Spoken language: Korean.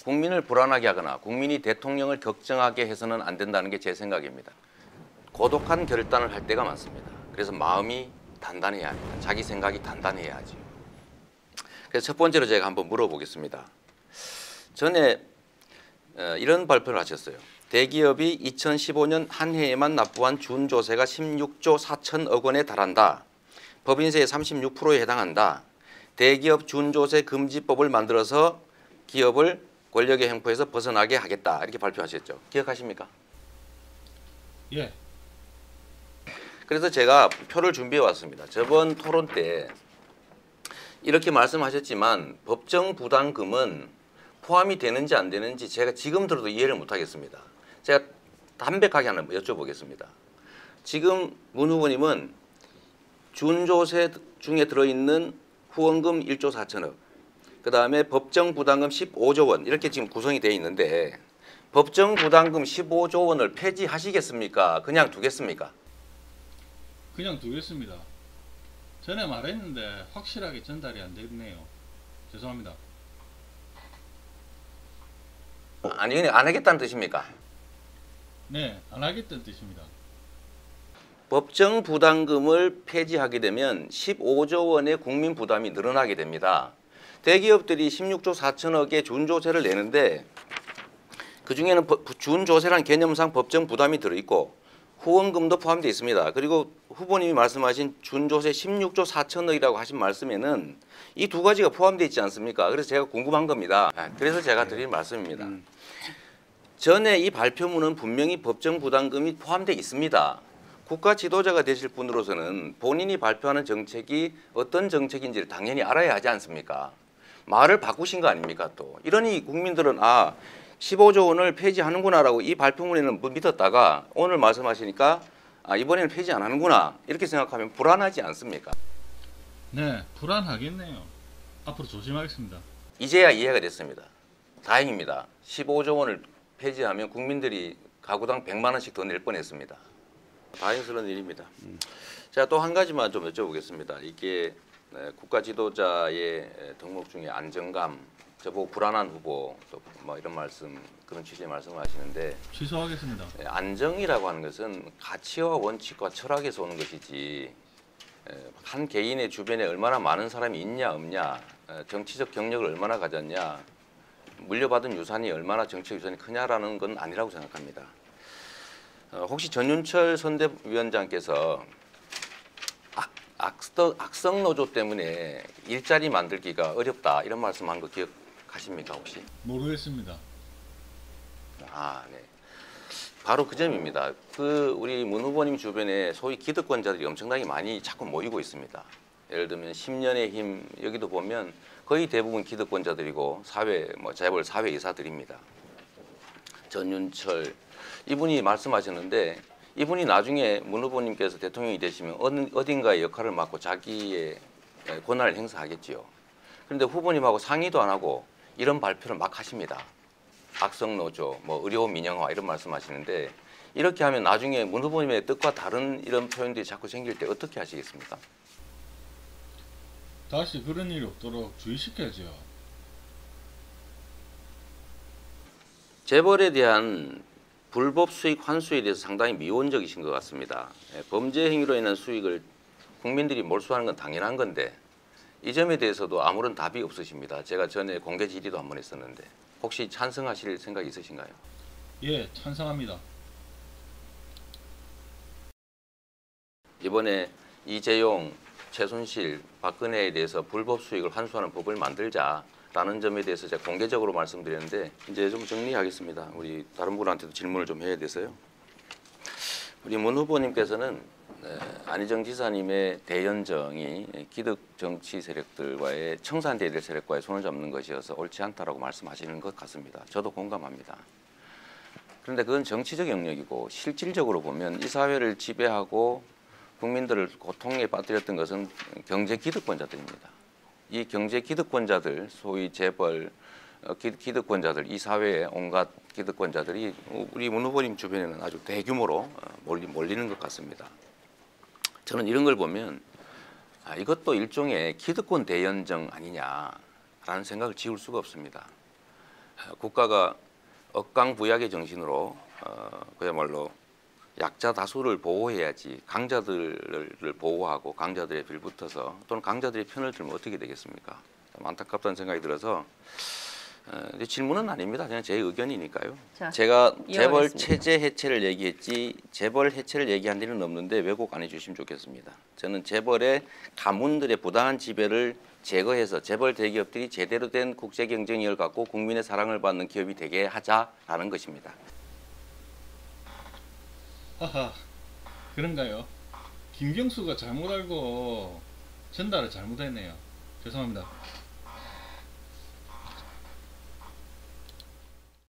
국민을 불안하게 하거나 국민이 대통령을 걱정하게 해서는 안 된다는 게 제 생각입니다. 고독한 결단을 할 때가 많습니다. 그래서 마음이 단단해야 합니다. 자기 생각이 단단해야 하죠. 그래서 첫 번째로 제가 한번 물어보겠습니다. 전에 이런 발표를 하셨어요. 대기업이 2015년 한 해에만 납부한 준조세가 16조 4천억 원에 달한다. 법인세의 36%에 해당한다. 대기업 준조세 금지법을 만들어서 기업을 권력의 횡포에서 벗어나게 하겠다. 이렇게 발표하셨죠. 기억하십니까? 예. 그래서 제가 표를 준비해 왔습니다. 저번 토론 때 이렇게 말씀하셨지만 법정 부담금은 포함이 되는지 안 되는지 제가 지금 들어도 이해를 못하겠습니다. 제가 담백하게 하나 여쭤보겠습니다. 지금 문 후보님은 준조세 중에 들어있는 후원금 1조 4천억, 그 다음에 법정 부담금 15조 원 이렇게 지금 구성이 되어 있는데 법정 부담금 15조 원을 폐지하시겠습니까? 그냥 두겠습니까? 그냥 두겠습니다. 전에 말했는데 확실하게 전달이 안 됐네요. 죄송합니다. 아니, 안 하겠다는 뜻입니까? 네, 안 하겠다는 뜻입니다. 법정 부담금을 폐지하게 되면 15조 원의 국민 부담이 늘어나게 됩니다. 대기업들이 16조 4천억의 준조세를 내는데 그중에는 준조세라는 개념상 법정 부담이 들어있고 후원금도 포함되어 있습니다. 그리고 후보님이 말씀하신 준조세 16조 4천억이라고 하신 말씀에는 이 두 가지가 포함되어 있지 않습니까? 그래서 제가 궁금한 겁니다. 그래서 제가 드린 말씀입니다. 전에 이 발표문은 분명히 법정 부담금이 포함되어 있습니다. 국가 지도자가 되실 분으로서는 본인이 발표하는 정책이 어떤 정책인지를 당연히 알아야 하지 않습니까? 말을 바꾸신 거 아닙니까 또. 이러니 국민들은 15조 원을 폐지하는구나라고 이 발표문에는 믿었다가 오늘 말씀하시니까 이번에는 폐지 안 하는구나 이렇게 생각하면 불안하지 않습니까? 네, 불안하겠네요. 앞으로 조심하겠습니다. 이제야 이해가 됐습니다. 다행입니다. 15조 원을 폐지하면 국민들이 가구당 100만 원씩 더 낼 뻔했습니다. 다행스러운 일입니다. 제가 또 한 가지만 좀 여쭤보겠습니다. 이게 국가 지도자의 덕목 중에 안정감, 저보고 불안한 후보 또 뭐 이런 말씀 그런 취지의 말씀을 하시는데 취소하겠습니다. 안정이라고 하는 것은 가치와 원칙과 철학에서 오는 것이지 한 개인의 주변에 얼마나 많은 사람이 있냐 없냐, 정치적 경력을 얼마나 가졌냐, 물려받은 유산이 얼마나 정치적 유산이 크냐라는 건 아니라고 생각합니다. 혹시 전윤철 선대위원장께서 악성 노조 때문에 일자리 만들기가 어렵다 이런 말씀한 거 기억하십니까 혹시? 모르겠습니다. 네. 바로 그 점입니다. 우리 문 후보님 주변에 소위 기득권자들이 엄청나게 많이 자꾸 모이고 있습니다. 예를 들면 10년의 힘 여기도 보면 거의 대부분 기득권자들이고 재벌 사회 이사들입니다. 전윤철 이분이 말씀하셨는데 이분이 나중에 문 후보님께서 대통령이 되시면 어딘가의 역할을 맡고 자기의 권한을 행사하겠지요. 그런데 후보님하고 상의도 안 하고 이런 발표를 막 하십니다. 악성노조, 의료 민영화 이런 말씀하시는데 이렇게 하면 나중에 문 후보님의 뜻과 다른 이런 표현들이 자꾸 생길 때 어떻게 하시겠습니까? 다시 그런 일이 없도록 주의시켜야죠. 재벌에 대한 불법 수익 환수에 대해서 상당히 미온적이신 것 같습니다. 범죄 행위로 인한 수익을 국민들이 몰수하는 건 당연한 건데 이 점에 대해서도 아무런 답이 없으십니다. 제가 전에 공개 질의도 한 번 했었는데 혹시 찬성하실 생각이 있으신가요? 예, 찬성합니다. 이번에 이재용, 최순실, 박근혜에 대해서 불법 수익을 환수하는 법을 만들자라는 점에 대해서 제가 공개적으로 말씀드렸는데 이제 좀 정리하겠습니다. 우리 다른 분한테도 질문을 좀 해야 돼서요. 우리 문 후보님께서는 안희정 지사님의 대연정이 기득 정치 세력들과의 청산돼야 될 세력과의 손을 잡는 것이어서 옳지 않다라고 말씀하시는 것 같습니다. 저도 공감합니다. 그런데 그건 정치적 영역이고 실질적으로 보면 이 사회를 지배하고 국민들을 고통에 빠뜨렸던 것은 경제 기득권자들입니다. 이 경제 기득권자들, 소위 재벌 기득권자들, 이 사회의 온갖 기득권자들이 우리 문 후보님 주변에는 아주 대규모로 몰리는 것 같습니다. 저는 이런 걸 보면 이것도 일종의 기득권 대연정 아니냐라는 생각을 지울 수가 없습니다. 국가가 억강부약의 정신으로 그야말로 약자 다수를 보호해야지 강자들을 보호하고 강자들의 빌붙어서 또는 강자들의 편을 들면 어떻게 되겠습니까? 참 안타깝다는 생각이 들어서 근데 질문은 아닙니다. 그냥 제 의견이니까요. 자, 제가 재벌 이어가겠습니다. 체제 해체를 얘기했지 재벌 해체를 얘기한 일은 없는데 왜곡 안 해주시면 좋겠습니다. 저는 재벌의 가문들의 부당한 지배를 제거해서 재벌 대기업들이 제대로 된 국제 경쟁력을 갖고 국민의 사랑을 받는 기업이 되게 하자라는 것입니다. 하하, 그런가요? 김경수가 잘못 알고 전달을 잘못했네요. 죄송합니다.